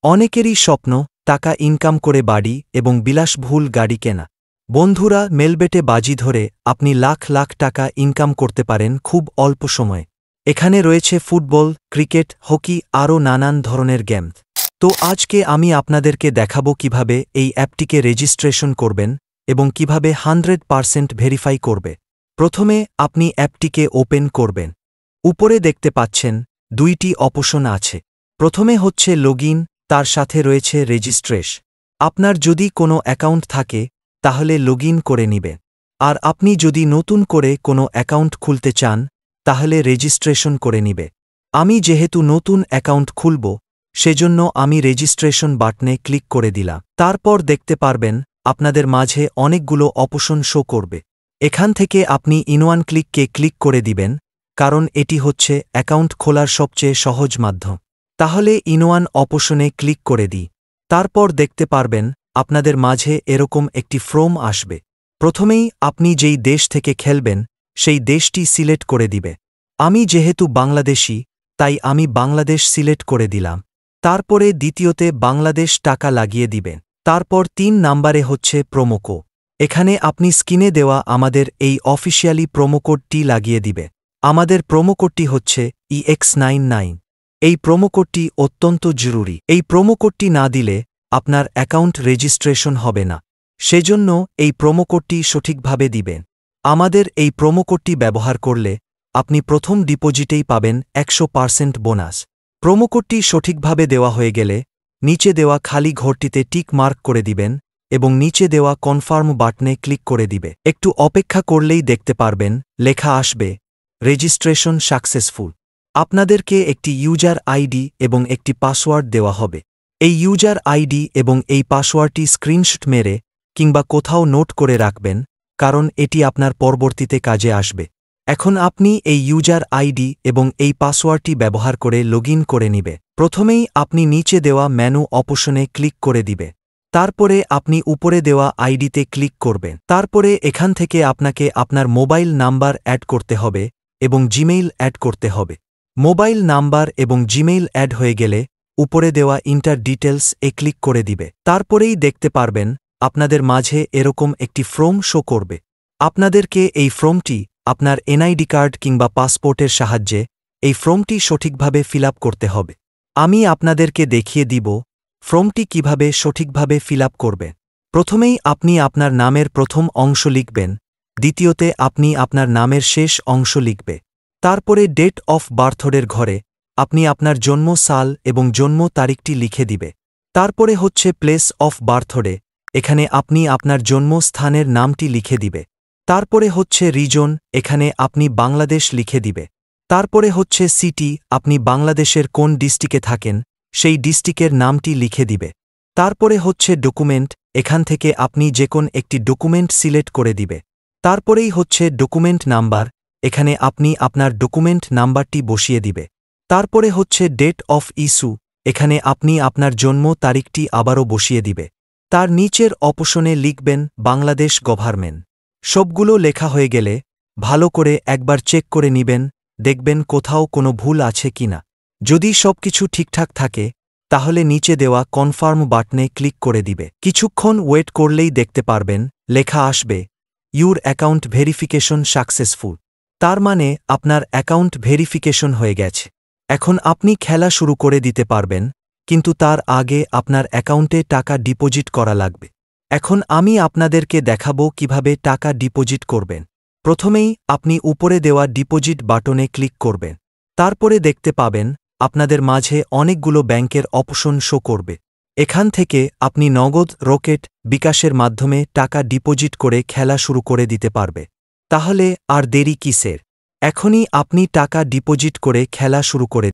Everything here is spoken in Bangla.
অনেকেরই স্বপ্ন টাকা ইনকাম করে বাড়ি এবং বিলাসবহুল গাড়ি কেনা। বন্ধুরা, মেলবেটে বাজি ধরে আপনি লাখ লাখ টাকা ইনকাম করতে পারেন খুব অল্প সময়ে। এখানে রয়েছে ফুটবল, ক্রিকেট, হকি আরও নানান ধরনের গেম। তো আজকে আমি আপনাদেরকে দেখাবো কিভাবে এই অ্যাপটিকে রেজিস্ট্রেশন করবেন এবং কিভাবে 100% ভেরিফাই করবে। প্রথমে আপনি অ্যাপটিকে ওপেন করবেন। উপরে দেখতে পাচ্ছেন দুইটি অপশন আছে। প্রথমে হচ্ছে লগইন, তার সাথে রয়েছে রেজিস্ট্রেশন। আপনার যদি কোনো অ্যাকাউন্ট থাকে তাহলে লগইন করে নিবে, আর আপনি যদি নতুন করে কোনো অ্যাকাউন্ট খুলতে চান তাহলে রেজিস্ট্রেশন করে নিবে। আমি যেহেতু নতুন অ্যাকাউন্ট খুলব সেজন্য আমি রেজিস্ট্রেশন বাটনে ক্লিক করে দিলাম। তারপর দেখতে পারবেন আপনাদের মাঝে অনেকগুলো অপশন শো করবে। এখান থেকে আপনি ইনওয়ান ক্লিককে ক্লিক করে দিবেন, কারণ এটি হচ্ছে অ্যাকাউন্ট খোলার সবচেয়ে সহজ মাধ্যম। তাহলে ইনওয়ান অপশনে ক্লিক করে দিই। তারপর দেখতে পারবেন আপনাদের মাঝে এরকম একটি ফর্ম আসবে। প্রথমেই আপনি যেই দেশ থেকে খেলবেন সেই দেশটি সিলেক্ট করে দিবে। আমি যেহেতু বাংলাদেশি তাই আমি বাংলাদেশ সিলেক্ট করে দিলাম। তারপরে দ্বিতীয়তে বাংলাদেশ টাকা লাগিয়ে দিবেন। তারপর 3 নাম্বারে হচ্ছে প্রোমোকোড। এখানে আপনি স্ক্রিনে দেওয়া আমাদের এই অফিসিয়ালি প্রোমোকোডটি লাগিয়ে দিবে। আমাদের প্রোমোকোডটি হচ্ছে EX99। এই প্রোমোকোডটি অত্যন্ত জরুরি। এই প্রোমোকোডটি না দিলে আপনার অ্যাকাউন্ট রেজিস্ট্রেশন হবে না, সেজন্য এই প্রোমোকোডটি সঠিকভাবে দিবেন। আমাদের এই প্রোমোকোডটি ব্যবহার করলে আপনি প্রথম ডিপোজিটেই পাবেন 100% বোনাস। প্রোমোকোডটি সঠিকভাবে দেওয়া হয়ে গেলে নিচে দেওয়া খালি ঘরটিতে টিক মার্ক করে দিবেন এবং নিচে দেওয়া কনফার্ম বাটনে ক্লিক করে দিবে। একটু অপেক্ষা করলেই দেখতে পারবেন লেখা আসবে রেজিস্ট্রেশন সাকসেসফুল। আপনাদেরকে একটি ইউজার আইডি এবং একটি পাসওয়ার্ড দেওয়া হবে। এই ইউজার আইডি এবং এই পাসওয়ার্ডটি স্ক্রিনশট মেরে কিংবা কোথাও নোট করে রাখবেন, কারণ এটি আপনার পরবর্তীতে কাজে আসবে। এখন আপনি এই ইউজার আইডি এবং এই পাসওয়ার্ডটি ব্যবহার করে লগইন করে নিবে। প্রথমেই আপনি নিচে দেওয়া মেনু অপশনে ক্লিক করে দিবে। তারপরে আপনি উপরে দেওয়া আইডিতে ক্লিক করবেন। তারপরে এখান থেকে আপনাকে আপনার মোবাইল নাম্বার অ্যাড করতে হবে এবং জিমেইল অ্যাড করতে হবে। মোবাইল নাম্বার এবং জিমেইল অ্যাড হয়ে গেলে উপরে দেওয়া ইন্টার ডিটেলস এ ক্লিক করে দিবে। তারপরেই দেখতে পারবেন আপনাদের মাঝে এরকম একটি ফর্ম শো করবে। আপনাদেরকে এই ফর্মটি আপনার এনআইডি কার্ড কিংবা পাসপোর্টের সাহায্যে এই ফর্মটি সঠিকভাবে ফিল আপ করতে হবে। আমি আপনাদেরকে দেখিয়ে দিব ফর্মটি কিভাবে সঠিকভাবে ফিল আপ করবে। প্রথমেই আপনি আপনার নামের প্রথম অংশ লিখবেন, দ্বিতীয়তে আপনি আপনার নামের শেষ অংশ লিখবে। তারপরে ডেট অফ বার্থডের ঘরে আপনি আপনার জন্ম সাল এবং জন্ম তারিখটি লিখে দিবে। তারপরে হচ্ছে প্লেস অফ বার্থডে, এখানে আপনি আপনার জন্মস্থানের নামটি লিখে দিবে। তারপরে হচ্ছে রিজন, এখানে আপনি বাংলাদেশ লিখে দিবে। তারপরে হচ্ছে সিটি, আপনি বাংলাদেশের কোন ডিস্ট্রিক্টে থাকেন সেই ডিস্ট্রিক্টের নামটি লিখে দিবে। তারপরে হচ্ছে ডকুমেন্ট, এখান থেকে আপনি যে কোন একটি ডকুমেন্ট সিলেক্ট করে দিবে। তারপরেই হচ্ছে ডকুমেন্ট নাম্বার, এখানে আপনি আপনার ডকুমেন্ট নাম্বারটি বসিয়ে দিবে। তারপরে হচ্ছে ডেট অফ ইস্যু, এখানে আপনি আপনার জন্ম তারিখটি আবারও বসিয়ে দিবে। তার নিচের অপশনে লিখবেন বাংলাদেশ গভর্নমেন্ট। সবগুলো লেখা হয়ে গেলে ভালো করে একবার চেক করে নিবেন, দেখবেন কোথাও কোনো ভুল আছে কিনা। যদি সবকিছু ঠিকঠাক থাকে তাহলে নিচে দেওয়া কনফার্ম বাটনে ক্লিক করে দিবে। কিছুক্ষণ ওয়েট করলেই দেখতে পারবেন লেখা আসবে ইউর অ্যাকাউন্ট ভেরিফিকেশন সাকসেসফুল। তার মানে আপনার অ্যাকাউন্ট ভেরিফিকেশন হয়ে গেছে। এখন আপনি খেলা শুরু করে দিতে পারবেন, কিন্তু তার আগে আপনার অ্যাকাউন্টে টাকা ডিপোজিট করা লাগবে। এখন আমি আপনাদেরকে দেখাবো কিভাবে টাকা ডিপোজিট করবেন। প্রথমেই আপনি উপরে দেওয়া ডিপোজিট বাটনে ক্লিক করবেন। তারপরে দেখতে পাবেন আপনাদের মাঝে অনেকগুলো ব্যাংকের অপশন শো করবে। এখান থেকে আপনি নগদ, রকেট, বিকাশের মাধ্যমে টাকা ডিপোজিট করে খেলা শুরু করে দিতে পারবে। তাহলে আর দেরি কিসের? এখনই আপনি টাকা ডিপোজিট করে খেলা শুরু করে